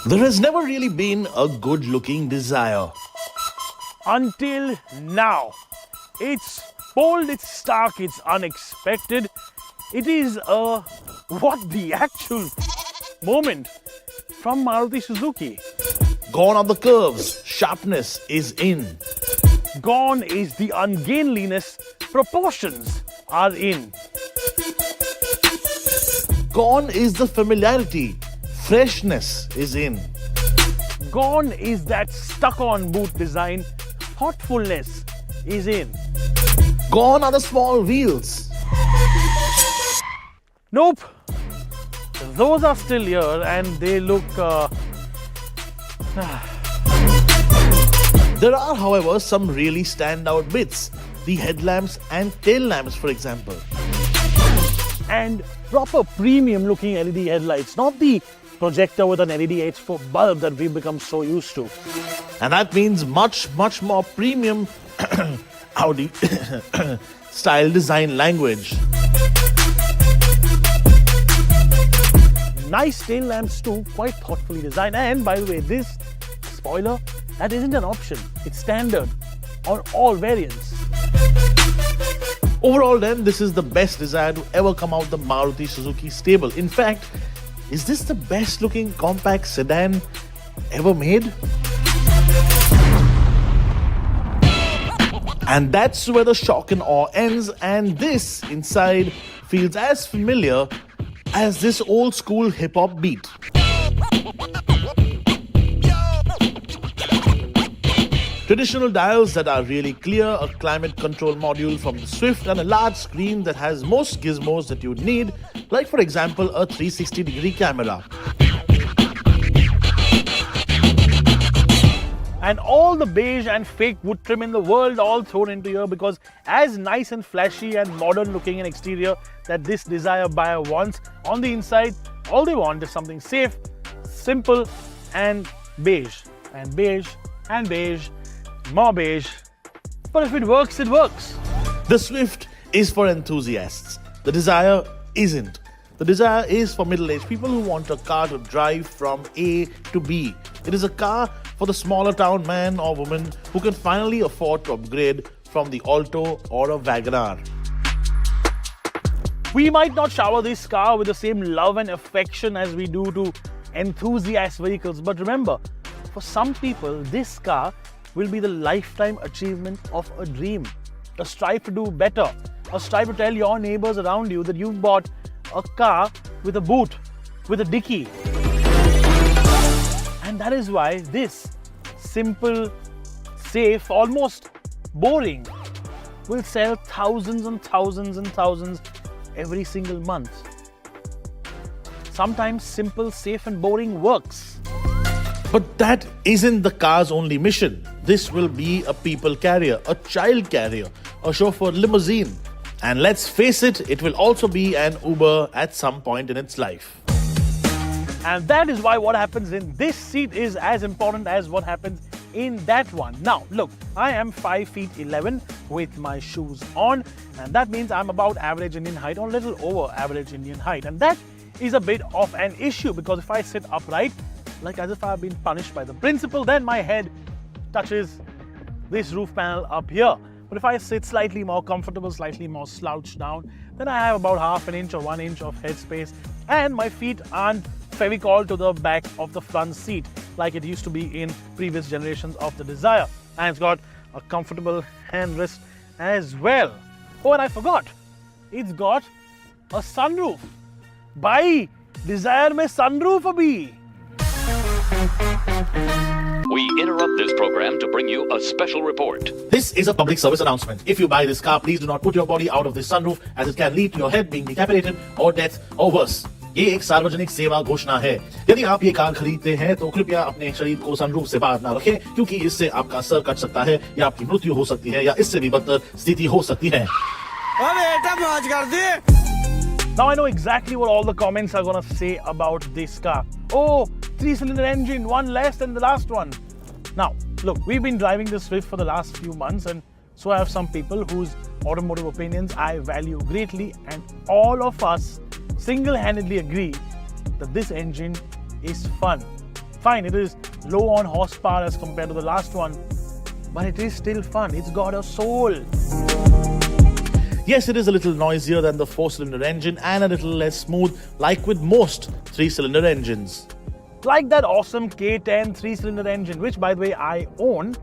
There has never really been a good-looking Dzire. Until now. It's bold, it's stark, it's unexpected. It is what the actual moment from Maruti Suzuki. Gone are the curves, sharpness is in. Gone is the ungainliness, proportions are in. Gone is the familiarity, freshness is in. Gone is that stuck-on boot design, thoughtfulness is in. Gone are the small wheels. Nope. Those are still here and they look... There are, however, some really standout bits. The headlamps and tail lamps, for example. And proper premium looking LED headlights, not the projector with an LED H4 bulb that we've become so used to. And that means much more premium Audi style design language. Nice tail lamps too, quite thoughtfully designed. And by the way, this spoiler, that isn't an option. It's standard on all variants. Overall then, this is the best Dzire to ever come out the Maruti Suzuki stable. In fact, is this the best looking compact sedan ever made? And that's where the shock and awe ends, and this inside feels as familiar as this old school hip hop beat. Traditional dials that are really clear, a climate control module from the Swift, and a large screen that has most gizmos that you'd need, like for example a 360-degree camera. And all the beige and fake wood trim in the world all thrown into here, because as nice and flashy and modern looking an exterior that this Dzire buyer wants, on the inside all they want is something safe, simple and beige. And beige and beige, more beige. But if it works, it works. The Swift is for enthusiasts. The Dzire isn't. The Dzire is for middle-aged people who want a car to drive from A to B. It is a car for the smaller town man or woman who can finally afford to upgrade from the Alto or a Wagoner. We might not shower this car with the same love and affection as we do to enthusiast vehicles, but remember, for some people, this car will be the lifetime achievement of a dream. A strive to do better, a strive to tell your neighbors around you that you've bought a car with a boot, with a dicky. And that is why this simple, safe, almost boring will sell thousands and thousands and thousands every single month. Sometimes simple, safe and boring works. But that isn't the car's only mission. This will be a people carrier, a child carrier, a chauffeur limousine. And let's face it, it will also be an Uber at some point in its life. And that is why what happens in this seat is as important as what happens in that one. Now, look, I am 5 feet 11 with my shoes on, and that means I'm about average Indian height or a little over average Indian height. And that is a bit of an issue, because if I sit upright, like as if I've been punished by the principal, then my head touches this roof panel up here. But if I sit slightly more comfortable, slightly more slouched down, then I have about half an inch or 1 inch of headspace, and my feet aren't fevicol to the back of the front seat like it used to be in previous generations of the Dzire. And it's got a comfortable handrest as well. Oh, and I forgot, it's got a sunroof. Bhai, Dzire mein sunroof abhi. We interrupt this program to bring you a special report. This is a public service announcement. If you buy this car, please do not put your body out of this sunroof, as it can lead to your head being decapitated or death or worse. ये एक सार्वजनिक सेवा घोषणा है। यदि आप ये car खरीदते हैं तो कृपया अपने शरीर को सनरूफ से बाहर न रखें, क्योंकि इससे आपका सर कट सकता है, या आपकी मृत्यु हो सकती है, या इससे भी बदतर स्थिति हो सकती है। Now I know exactly what all the comments are gonna say about this car. Oh, 3-cylinder engine, one less than the last one. Now, look, we've been driving this Swift for the last few months, and so I have some people whose automotive opinions I value greatly, and all of us single-handedly agree that this engine is fun. Fine, it is low on horsepower as compared to the last one, but it is still fun. It's got a soul. Yes, it is a little noisier than the 4-cylinder engine and a little less smooth, like with most 3-cylinder engines. Like that awesome K10 3-cylinder engine, which by the way I own,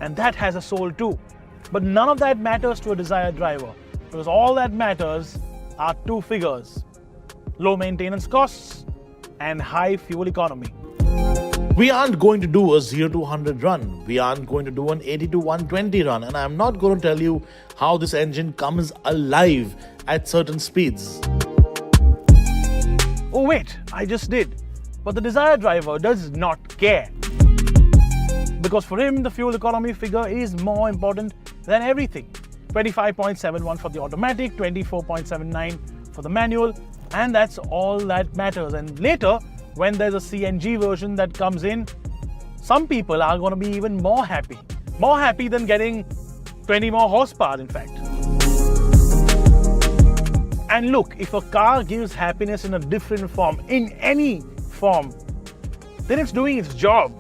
and that has a soul too. But none of that matters to a Dzire driver, because all that matters are two figures: low maintenance costs and high fuel economy. We aren't going to do a 0 to 100 run. We aren't going to do an 80 to 120 run. And I'm not going to tell you how this engine comes alive at certain speeds. Oh wait, I just did. But the Dzire driver does not care. Because for him, the fuel economy figure is more important than everything. 25.71 for the automatic, 24.79 for the manual, and that's all that matters. And later, when there's a CNG version that comes in, some people are going to be even more happy. More happy than getting 20 more horsepower, in fact. And look, if a car gives happiness in a different form, in any form, then it's doing its job.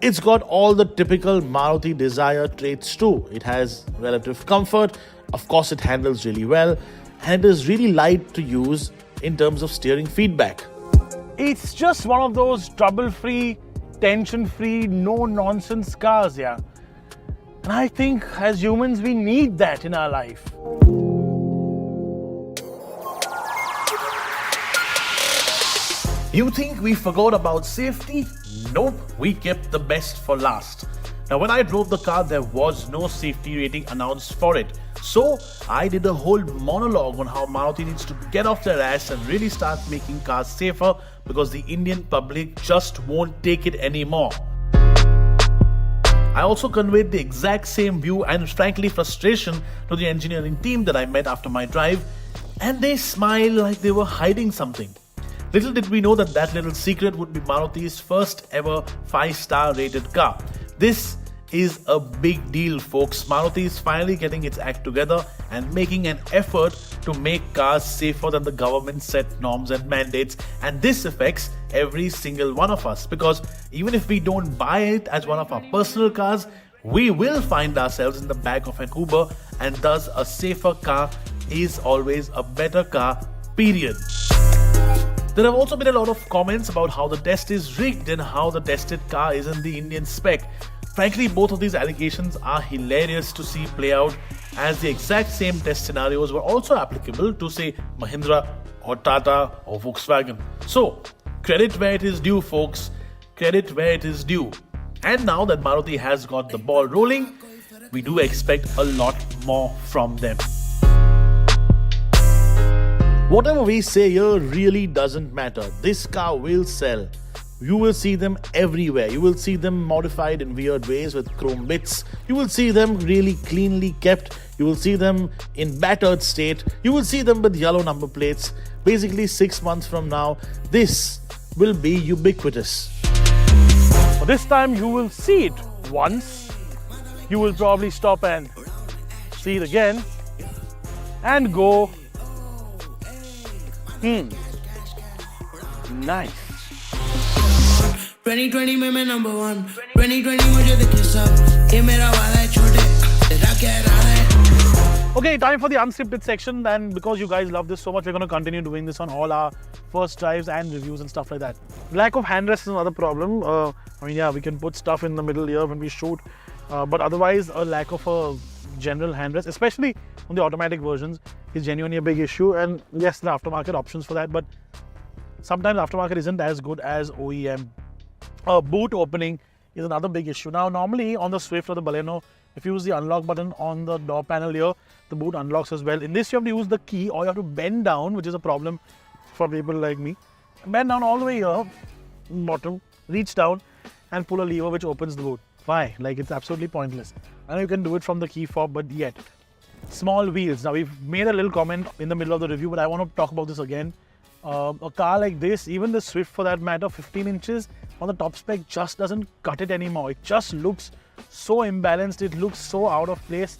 It's got all the typical Maruti Dzire traits too. It has relative comfort, of course it handles really well, and it is really light to use in terms of steering feedback. It's just one of those trouble-free, tension-free, no-nonsense cars, yeah. And I think as humans we need that in our life. You think we forgot about safety? Nope, we kept the best for last. Now when I drove the car, there was no safety rating announced for it. So I did a whole monologue on how Maruti needs to get off their ass and really start making cars safer, because the Indian public just won't take it anymore. I also conveyed the exact same view and frankly frustration to the engineering team that I met after my drive, and they smiled like they were hiding something. Little did we know that little secret would be Maruti's first ever 5-star rated car. This is a big deal, folks. Maruti is finally getting its act together and making an effort to make cars safer than the government set norms and mandates, and this affects every single one of us, because even if we don't buy it as one of our personal cars, we will find ourselves in the back of an Uber, and thus a safer car is always a better car, period. There have also been a lot of comments about how the test is rigged and how the tested car isn't the Indian spec. Frankly, both of these allegations are hilarious to see play out, as the exact same test scenarios were also applicable to, say, Mahindra or Tata or Volkswagen. So, credit where it is due, folks. Credit where it is due. And now that Maruti has got the ball rolling, we do expect a lot more from them. Whatever we say here really doesn't matter. This car will sell. You will see them everywhere. You will see them modified in weird ways with chrome bits. You will see them really cleanly kept. You will see them in battered state. You will see them with yellow number plates. Basically, 6 months from now, this will be ubiquitous. But this time you will see it once. You will probably stop and see it again and go, nice. 2020 में मैं number 1 2020 मुझे दिखे सब ये मेरा वाला है छोटे तेरा कह रहा है. Okay, time for the unscripted section, and because you guys love this so much, we're going to continue doing this on all our first drives and reviews and stuff like that. Lack of handrest is another problem. I mean, yeah, we can put stuff in the middle here when we shoot, but otherwise a lack of a general handrest, especially on the automatic versions, is genuinely a big issue. And yes, the aftermarket options for that, but sometimes aftermarket isn't as good as OEM. Boot opening is another big issue. Now, normally on the Swift or the Baleno, if you use the unlock button on the door panel here, the boot unlocks as well. In this, you have to use the key, or you have to bend down, which is a problem for people like me. Bend down all the way here, bottom, reach down and pull a lever which opens the boot. Why? Like, it's absolutely pointless. I know you can do it from the key fob, but yet. Small wheels. Now, we've made a little comment in the middle of the review, but I want to talk about this again. A car like this, even the Swift for that matter, 15 inches on the top spec just doesn't cut it anymore. It just looks so imbalanced, it looks so out of place.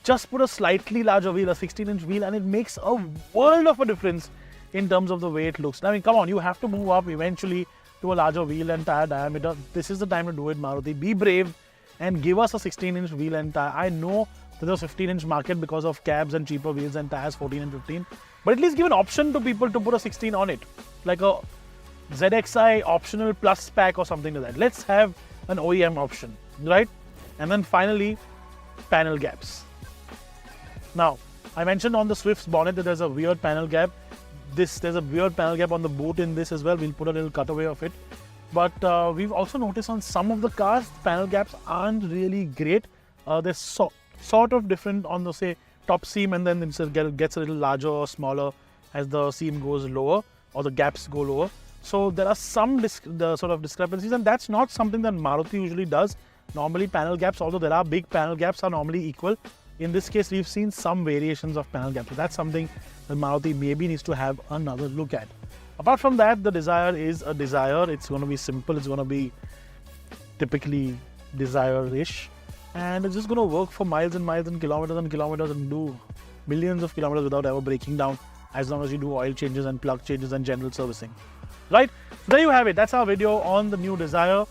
Just put a slightly larger wheel, a 16-inch wheel, and it makes a world of a difference in terms of the way it looks. I mean, come on, you have to move up eventually to a larger wheel and tire diameter, this is the time to do it, Maruti. Be brave and give us a 16-inch wheel and tire. I know there's a 15-inch market because of cabs and cheaper wheels and tires, 14 and 15. But at least give an option to people to put a 16 on it. Like a ZXi optional plus pack or something like that. Let's have an OEM option, right? And then finally, panel gaps. Now, I mentioned on the Swift's bonnet that there's a weird panel gap. There's a weird panel gap on the boot in this as well. We'll put a little cutaway of it. But we've also noticed on some of the cars, panel gaps aren't really great. They're sort of different on the, say, top seam, and then it gets a little larger or smaller as the seam goes lower or the gaps go lower. So there are some sort of discrepancies, and that's not something that Maruti usually does. Normally panel gaps, although there are big panel gaps, are normally equal. In this case, we've seen some variations of panel gaps. So that's something that Maruti maybe needs to have another look at. Apart from that, the Dzire is a Dzire. It's going to be simple. It's going to be typically Dzire-ish. And it's just going to work for miles and miles and kilometers and do millions of kilometers without ever breaking down, as long as you do oil changes and plug changes and general servicing. Right? So there you have it. That's our video on the new Dzire.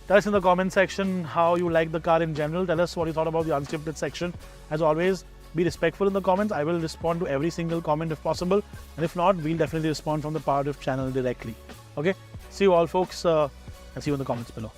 Tell us in the comment section how you like the car in general. Tell us what you thought about the unscripted section. As always, be respectful in the comments. I will respond to every single comment if possible. And if not, we'll definitely respond from the PowerDrift channel directly. Okay? See you all, folks. And see you in the comments below.